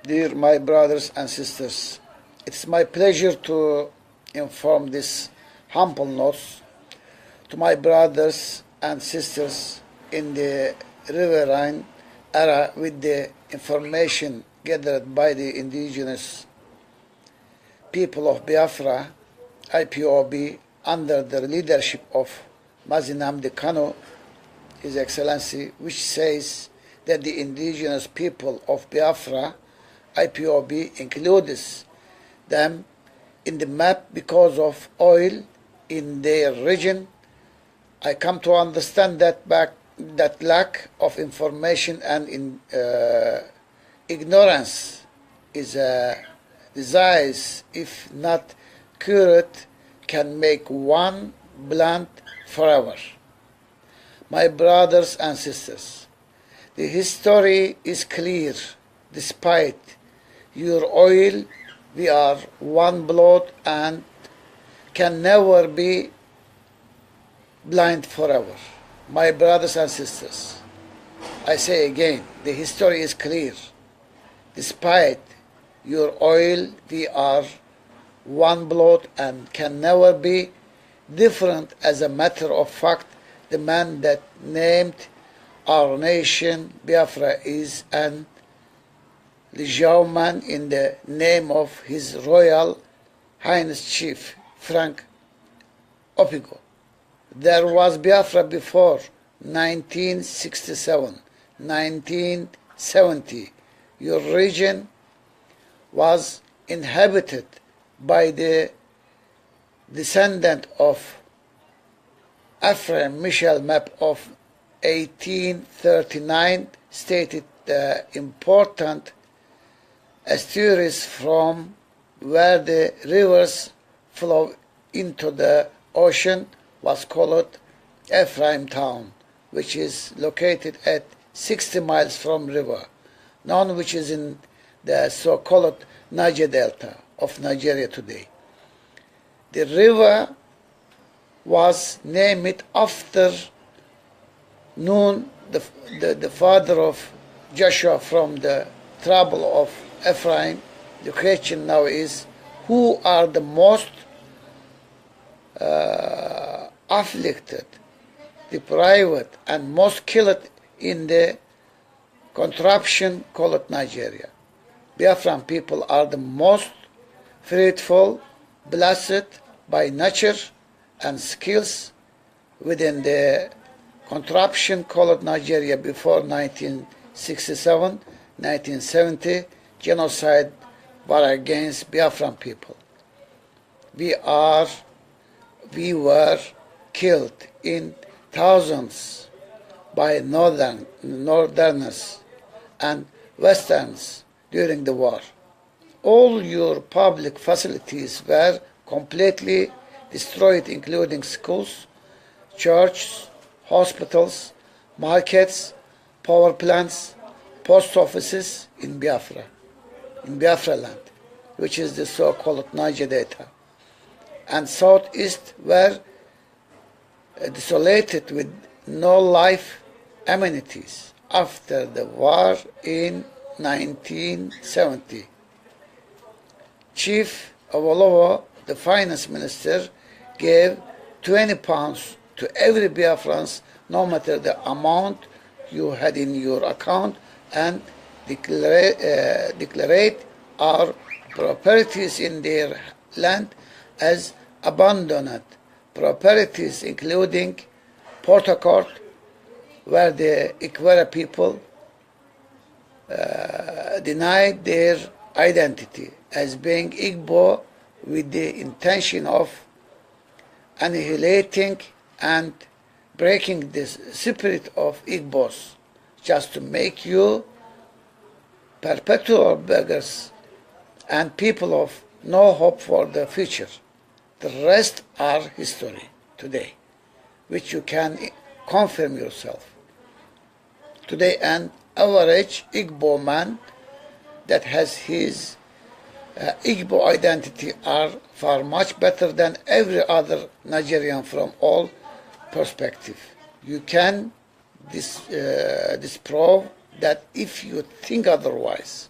Dear my brothers and sisters, it's my pleasure to inform this humble notes to my brothers and sisters in the riverine area with the information gathered by the indigenous people of Biafra, IPOB, under the leadership of Mazinamdi Kano, His Excellency, which says that the indigenous people of Biafra, IPOB, includes them in the map because of oil in their region. I come to understand that that lack of information and ignorance is a disease, if not cured, can make one blind forever. My brothers and sisters, the history is clear. Despite your oil, we are one blood and can never be blind forever. My brothers and sisters, I say again, the history is clear. Despite your oil, we are one blood and can never be different. As a matter of fact, the man that named our nation Biafra is an Lijao man in the name of His Royal Highness Chief Frank Opigo. There was Biafra before 1967, 1970. Your region was inhabited by the descendant of Ephraim Michel map of 1839 stated the important estuaries from where the rivers flow into the ocean was called Ephraim town, which is located at 60 miles from river, known which is in the so-called Niger Delta of Nigeria today. The river was named after Nun, the father of Joshua from the tribe of Ephraim. The question now is, who are the most afflicted, deprived, and most killed in the contraption called Nigeria? Biafran people are the most fruitful, blessed by nature and skills within the contraption called Nigeria before 1967, 1970, genocide war against Biafran people. We were killed in thousands by northerners and westerns during the war. All your public facilities were completely destroyed, including schools, churches, hospitals, markets, power plants, post offices in Biafra land, which is the so-called Niger Delta, and southeast were desolated with no life amenities after the war in 1970. Chief Awolowo, the finance minister, gave 20 pounds to every Biafrans, no matter the amount you had in your account, and declared our properties in their land as abandoned properties, including Port Harcourt, where the Ikwara people denied their identity as being Igbo, with the intention of annihilating and breaking the spirit of Igbos, just to make you perpetual beggars and people of no hope for the future. The rest are history today, which you can confirm yourself. Today, an average Igbo man that has his Igbo identity are far much better than every other Nigerian from all perspective. You can disprove that if you think otherwise.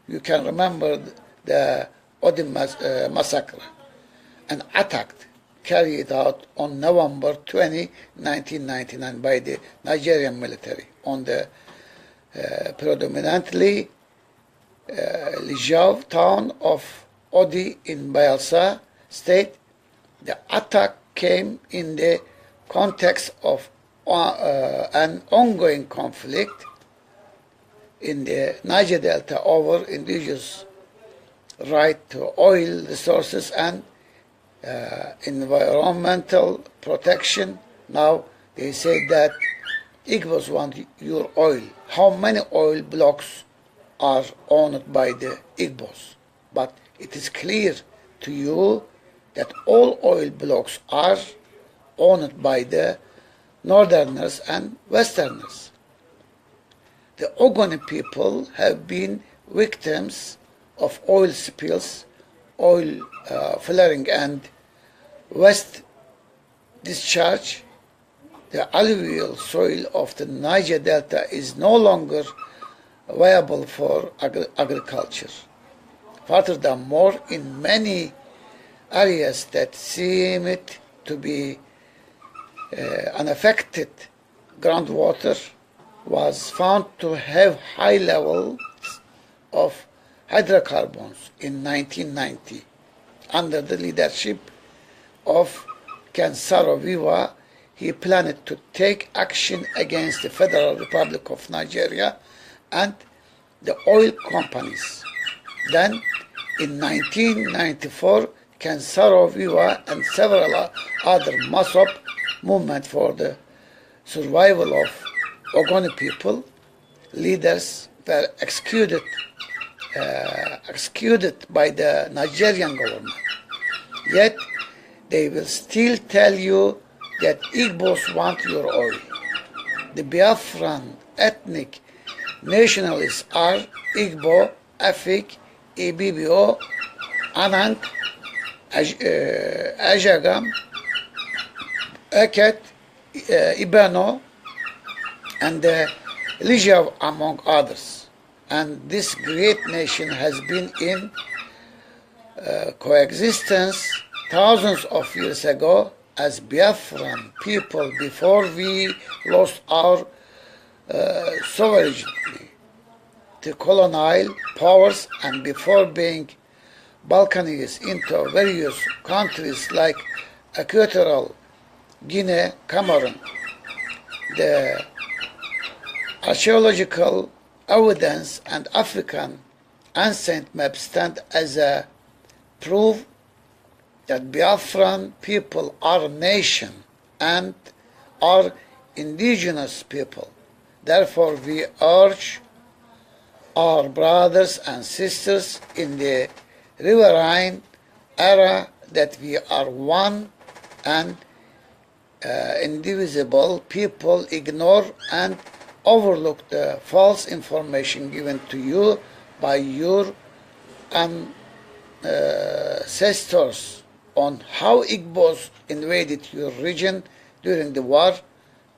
You can remember the Odin massacre, an attack carried out on November 20, 1999 by the Nigerian military on the predominantly Lijau town of Odi in Bayelsa state. The attack came in the context of an ongoing conflict in the Niger Delta over indigenous right to oil resources and environmental protection. Now they say that Igbos want your oil. How many oil blocks are owned by the Igbos? But it is clear to you that all oil blocks are owned by the Northerners and Westerners. The Ogoni people have been victims of oil spills, oil flaring and waste discharge. The alluvial soil of the Niger Delta is no longer viable for agriculture. Furthermore, in many areas that seem it to be unaffected, groundwater was found to have high levels of hydrocarbons in 1990. Under the leadership of Kensaro Wiwa, he planned to take action against the Federal Republic of Nigeria and the oil companies. Then, in 1994, Kensaro Wiwa and several other Masop movement for the survival of Ogoni people leaders were executed by the Nigerian government. Yet they will still tell you that Igbos want your oil. The Biafran ethnic nationalists are Igbo, Afik, Ibibio, Anang, Ajagam, Eket, Ibano, and Lijau, among others. And this great nation has been in coexistence thousands of years ago as Biafran people before we lost our sovereignty to colonial powers and before being balkanized into various countries like Equatorial Guinea, Cameroon. The archaeological evidence and African ancient maps stand as a proof that Biafran people are a nation and are indigenous people. Therefore, we urge our brothers and sisters in the riverine era that we are one and indivisible people. Ignore and overlook the false information given to you by your ancestors on how Igbos invaded your region during the war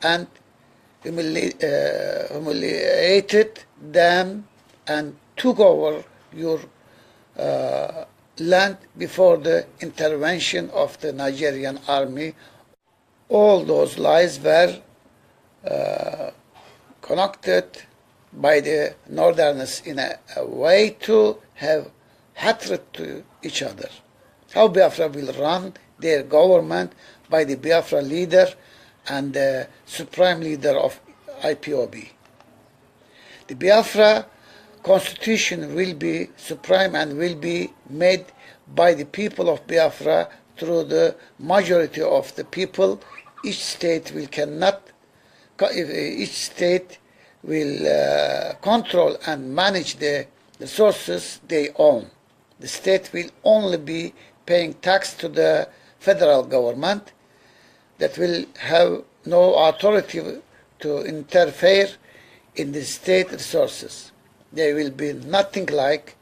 and humiliated them and took over your land before the intervention of the Nigerian army. All those lies were connected by the Northerners in a way to have hatred to each other. How Biafra will run their government by the Biafra leader and the supreme leader of IPOB. The Biafra constitution will be supreme and will be made by the people of Biafra through the majority of the people. Each state will control and manage the resources they own. The state will only be paying tax to the federal government that will have no authority to interfere in the state resources. There will be nothing like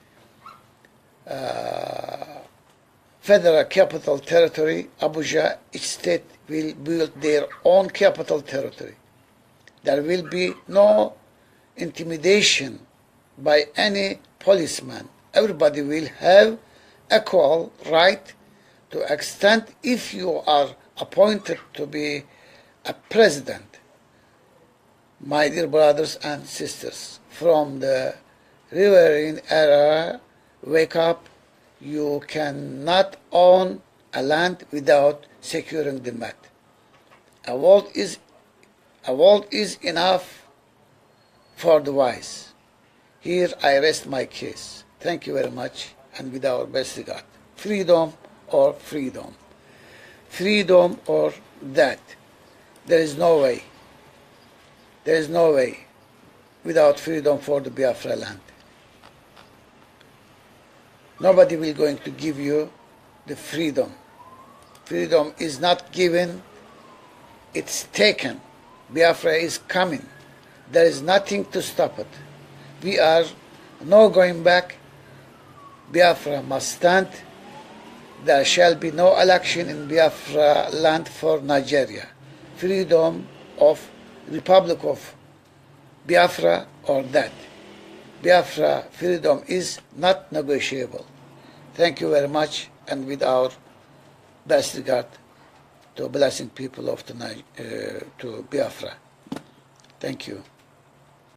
federal capital territory, Abuja. Each state will build their own capital territory. There will be no intimidation by any policeman. Everybody will have equal right to extend if you are appointed to be a president. My dear brothers and sisters, from the Referendum era, wake up. You cannot own a land without securing the mat. A world is enough for the wise. Here I rest my case. Thank you very much, and with our best regard. Freedom or freedom. Freedom or that. There is no way. There is no way without freedom for the Biafra land. Nobody will going to give you the freedom. Freedom is not given, it's taken. Biafra is coming. There is nothing to stop it. We are no going back. Biafra must stand. There shall be no election in Biafra land for Nigeria. Freedom of Republic of Biafra or that. Biafra freedom is not negotiable. Thank you very much, and with our best regard to blessing people of to Biafra. Thank you.